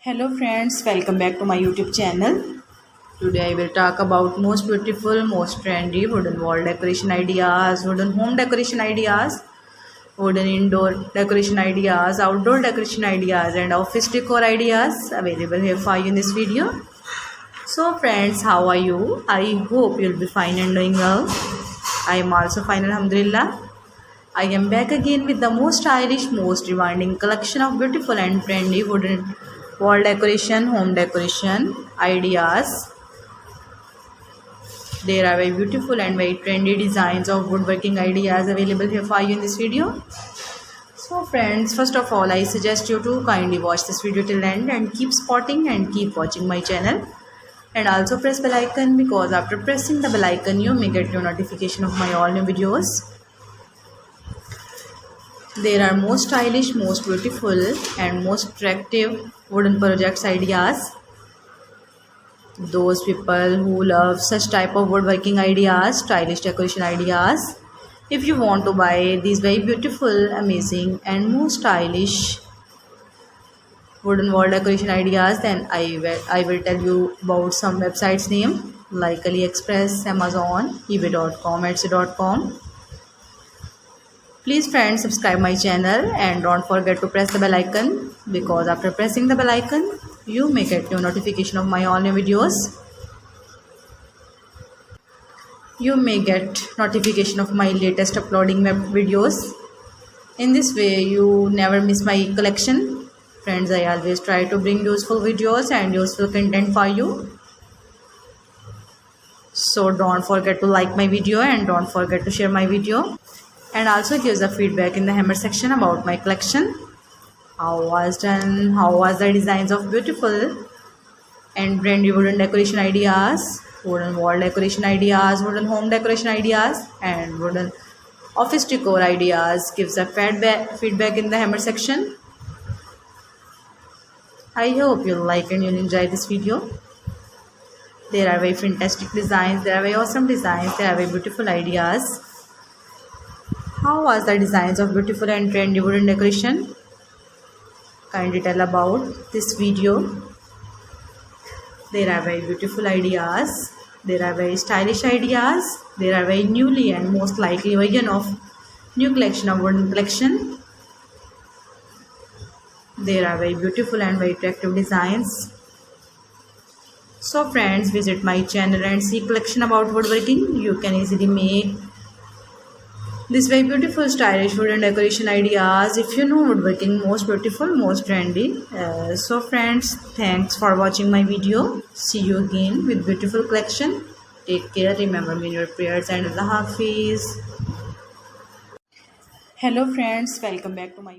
Hello friends, welcome back to my YouTube channel. Today I will talk about most beautiful, most trendy wooden wall decoration ideas, wooden home decoration ideas, wooden indoor decoration ideas, outdoor decoration ideas and office decor ideas available here for you in this video. So friends, how are you? I hope you'll be fine and doing well. I am also fine, alhamdulillah. I am back again with the most stylish, most demanding collection of beautiful and trendy wooden wall decoration, home decoration ideas. There are very beautiful and very trendy designs of woodworking ideas available here for you in this video. So friends, first of all, I suggest you to kindly watch this video till end and keep spotting and keep watching my channel. And also press bell icon, because after pressing the bell icon, you may get your notification of my all new videos. There are most stylish, most beautiful and most attractive wooden projects ideas. Those people who love such type of woodworking ideas, stylish decoration ideas. If you want to buy these very beautiful, amazing and most stylish wooden wall decoration ideas, then I will tell you about some websites name like AliExpress, Amazon, eBay.com, Etsy.com. Please friends, subscribe my channel and don't forget to press the bell icon, because after pressing the bell icon you may get your notification of my all new videos. You may get notification of my latest uploading videos. In this way you never miss my collection. Friends, I always try to bring useful videos and useful content for you. So don't forget to like my video and don't forget to share my video. And also give the feedback in the hammer section about my collection. How was the designs of beautiful and trendy wooden decoration ideas, wooden wall decoration ideas, wooden home decoration ideas and wooden office decor ideas. Give the feedback in the hammer section. I hope you'll like and you'll enjoy this video. There are very fantastic designs, there are very awesome designs, there are very beautiful ideas. How was the designs of beautiful and trendy wooden decoration? Kindly tell about this video. There are very beautiful ideas. There are very stylish ideas. There are very newly and most likely version of new collection of wooden collection. There are very beautiful and very attractive designs. So friends, visit my channel and see collection about woodworking. You can easily make these very beautiful stylish wooden decoration ideas if you know woodworking most beautiful, most trendy. So friends, thanks for watching my video. See you again with beautiful collection. Take care. Remember me in your prayers and Allah Hafiz. Hello friends, welcome back to my